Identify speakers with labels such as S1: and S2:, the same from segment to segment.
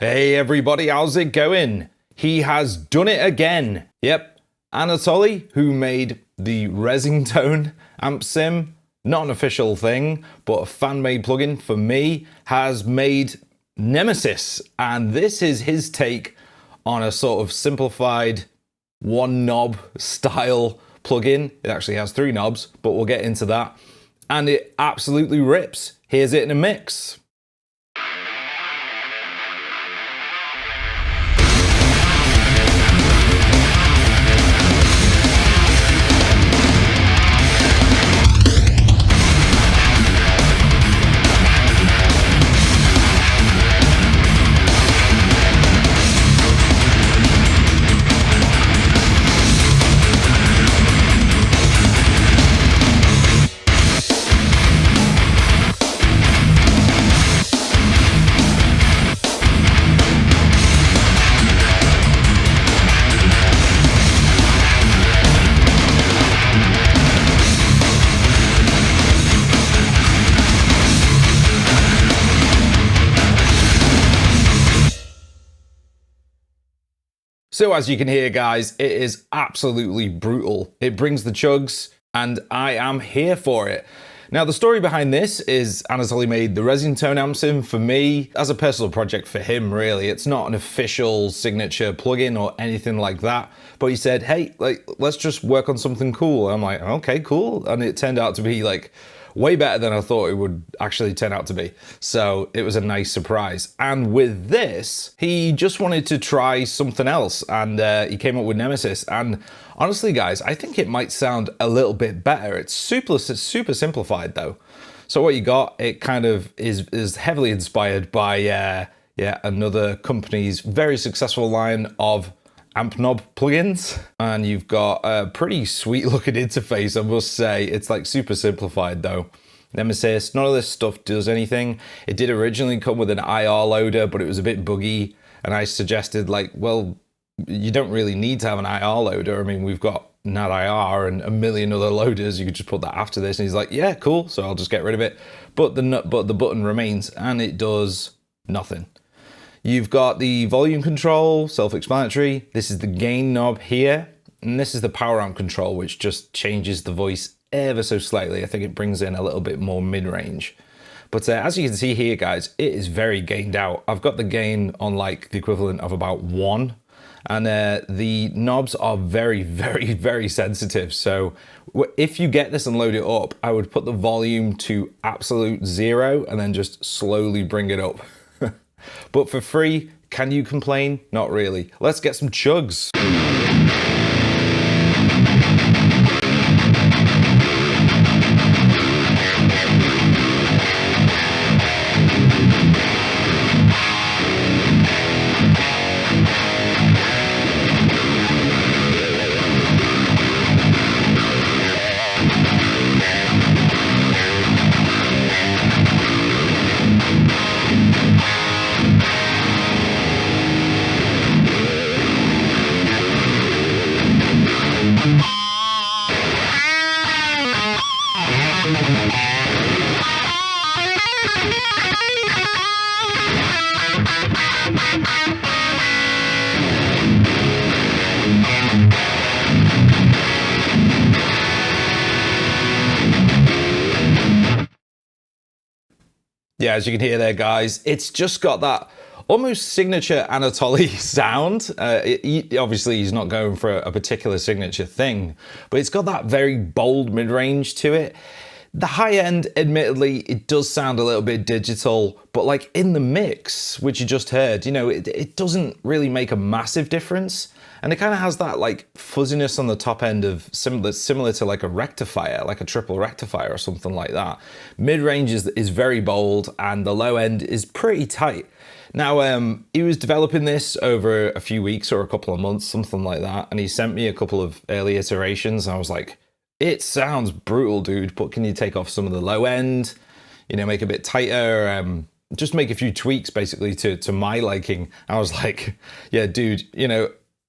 S1: Hey everybody, how's it going? He has done it again. Yep, Anatoliy, who made the Resin Amp Sim, not an official thing, but a fan-made plugin for me, has made Nemesis. And this is his take on a sort of simplified one knob style plugin. It actually has 3 knobs, but we'll get into that. And it absolutely rips. Here's it in a mix. So as you can hear, guys, it is absolutely brutal. It brings the chugs, and I am here for it. Now, the story behind this is Anatoliy made the Resin Amp Sim for me as a personal project for him, really. It's not an official signature plugin or anything like that, but he said, hey, let's just work on something cool. I'm like, okay, cool. And it turned out to be way better than I thought it would actually turn out to be. So it was a nice surprise. And with this, he just wanted to try something else, and he came up with Nemesis. And honestly, guys, I think it might sound a little bit better. It's super simplified though. So what you got, it kind of is heavily inspired by another company's very successful line of amp knob plugins, and you've got a pretty sweet looking interface, I must say. It's super simplified though. Nemesis, none of this stuff does anything. It did originally come with an IR loader, but it was a bit buggy, and I suggested well, you don't really need to have an IR loader. I mean, we've got NAT IR and a million other loaders. You could just put that after this. And he's like, yeah, cool. So I'll just get rid of it. But the button remains, and it does nothing. You've got the volume control, self-explanatory. This is the gain knob here, and this is the power amp control, which just changes the voice ever so slightly. I think it brings in a little bit more mid-range. But as you can see here, guys, it is very gained out. I've got the gain on the equivalent of about 1, and the knobs are very, very, very sensitive. So if you get this and load it up, I would put the volume to absolute 0 and then just slowly bring it up. But for free, can you complain? Not really. Let's get some chugs. Yeah, as you can hear there, guys, it's just got that almost signature Anatoliy sound. Obviously, he's not going for a particular signature thing, but it's got that very bold mid-range to it. The high end, admittedly, it does sound a little bit digital, but in the mix, which you just heard, it doesn't really make a massive difference. And it kind of has that fuzziness on the top end of similar to a rectifier, like a triple rectifier or something like that. Mid-range is very bold, and the low end is pretty tight. Now, he was developing this over a few weeks or a couple of months, something like that. And he sent me a couple of early iterations, and I was like, it sounds brutal, dude, but can you take off some of the low end, make it a bit tighter, just make a few tweaks basically to my liking. I was like, yeah, dude,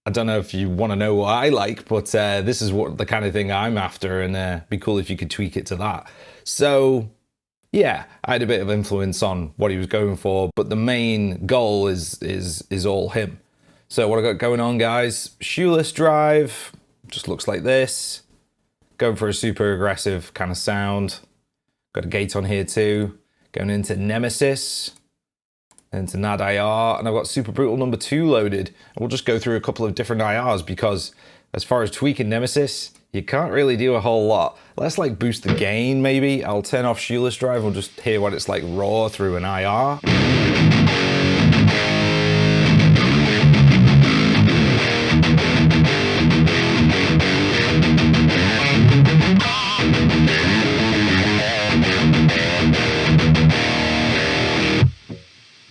S1: I don't know if you want to know what I like, but this is the kind of thing I'm after, and be cool if you could tweak it to that. So Yeah, I had a bit of influence on what he was going for, but the main goal is all him. So what I got going on, guys, Shoeless drive, just looks like this. Going for a super aggressive kind of sound. Got a gate on here too. Going into Nemesis, into NAD IR, and I've got Super Brutal number 2 loaded. And we'll just go through a couple of different IRs because as far as tweaking Nemesis, you can't really do a whole lot. Let's like boost the gain maybe. I'll turn off Shoeless drive, we'll just hear what it's like raw through an IR.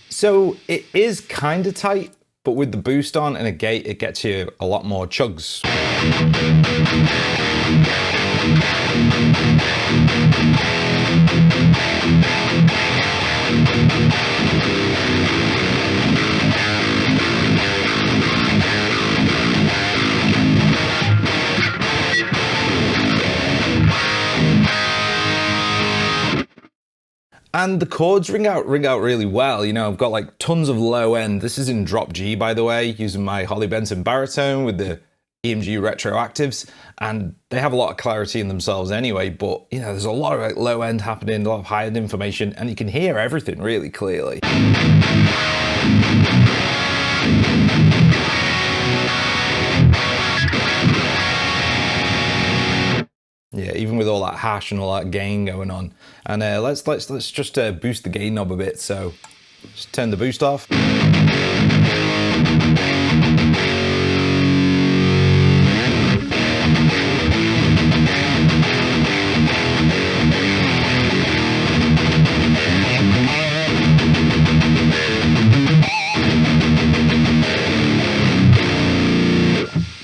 S1: So it is kind of tight, but with the boost on and a gate, it gets you a lot more chugs. And the chords ring out really well. You know, I've got like tons of low end. This is in drop G, by the way, using my Holly Benson baritone with the EMG retroactives, and they have a lot of clarity in themselves anyway, but you know, there's a lot of like low end happening, a lot of high end information, and you can hear everything really clearly. Yeah, even with all that hash and all that gain going on. And let's just boost the gain knob a bit. So just turn the boost off.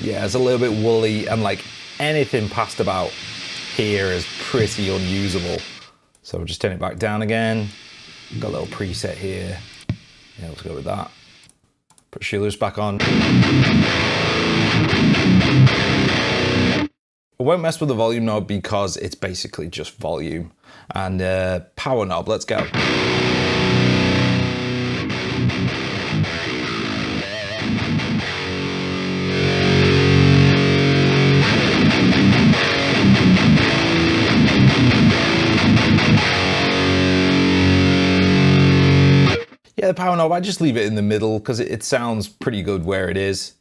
S1: Yeah, it's a little bit woolly, and like anything past about here is pretty unusable. So we'll just turn it back down again. Got a little preset here. Yeah, let's go with that. Put Shoeless back on. I won't mess with the volume knob because it's basically just volume. And power knob, let's go. Yeah, the power knob, I just leave it in the middle because it sounds pretty good where it is.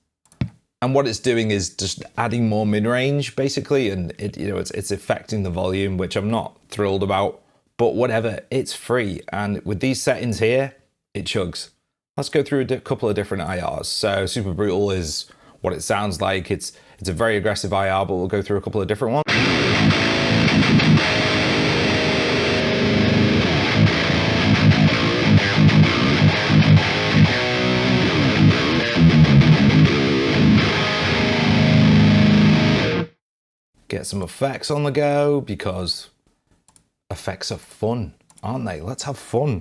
S1: And what it's doing is just adding more mid-range basically, and it's affecting the volume, which I'm not thrilled about, but whatever, it's free. And with these settings here, it chugs. Let's go through a couple of different IRs. So Super Brutal is what it sounds like. It's a very aggressive IR, but we'll go through a couple of different ones. Get some effects on the go because effects are fun, aren't they? Let's have fun.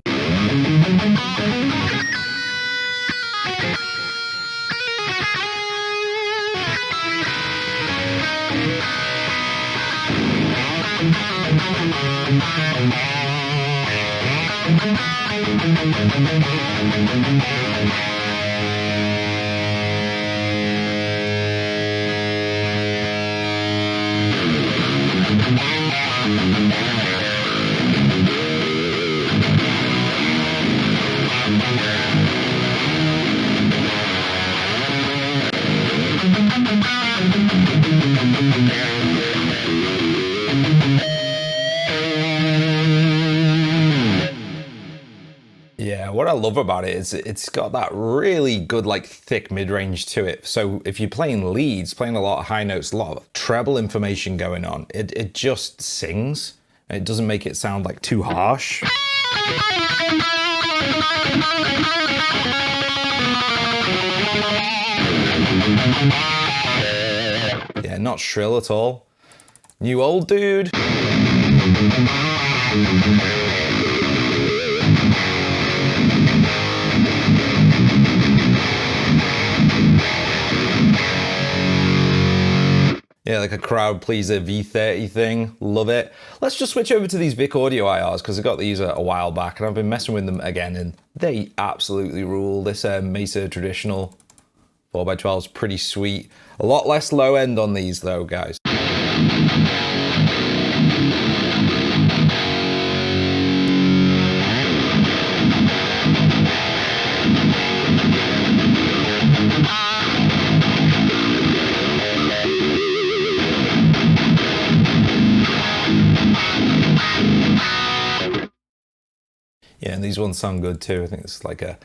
S1: Yeah, what I love about it is it's got that really good like thick mid-range to it. So if you're playing leads, playing a lot of high notes, a lot of treble information going on, it just sings. And it doesn't make it sound like too harsh. Yeah, not shrill at all. New old dude. Yeah, Yeah, like a crowd pleaser V30 thing. Love it. Let's just switch over to these Vic Audio IRs because I got these a while back and I've been messing with them again and they absolutely rule. This Mesa traditional 4x12 is pretty sweet. A lot less low end on these though, guys. Yeah, and these ones sound good too. I think it's like a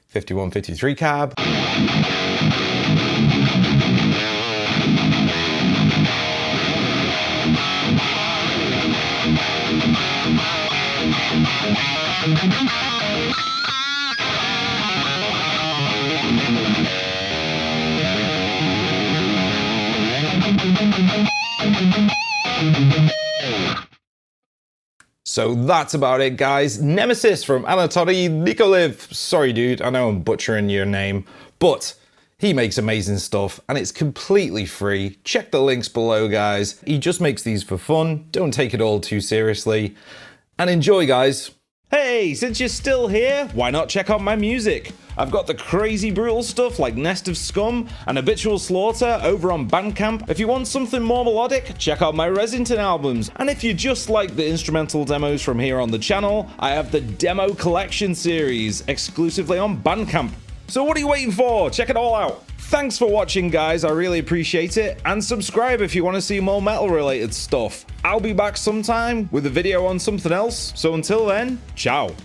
S1: 51, 53 cab. So that's about it, guys. Nemesis from Anatoliy Nikoliv. Sorry, dude, I know I'm butchering your name, but he makes amazing stuff and it's completely free. Check the links below, guys. He just makes these for fun. Don't take it all too seriously. And enjoy, guys. Hey, since you're still here, why not check out my music? I've got the crazy brutal stuff like Nest of Scum and Habitual Slaughter over on Bandcamp. If you want something more melodic, check out my Resinton albums. And if you just like the instrumental demos from here on the channel, I have the Demo Collection series exclusively on Bandcamp. So what are you waiting for? Check it all out. Thanks for watching, guys. I really appreciate it. And subscribe if you want to see more metal related stuff. I'll be back sometime with a video on something else. So until then, ciao.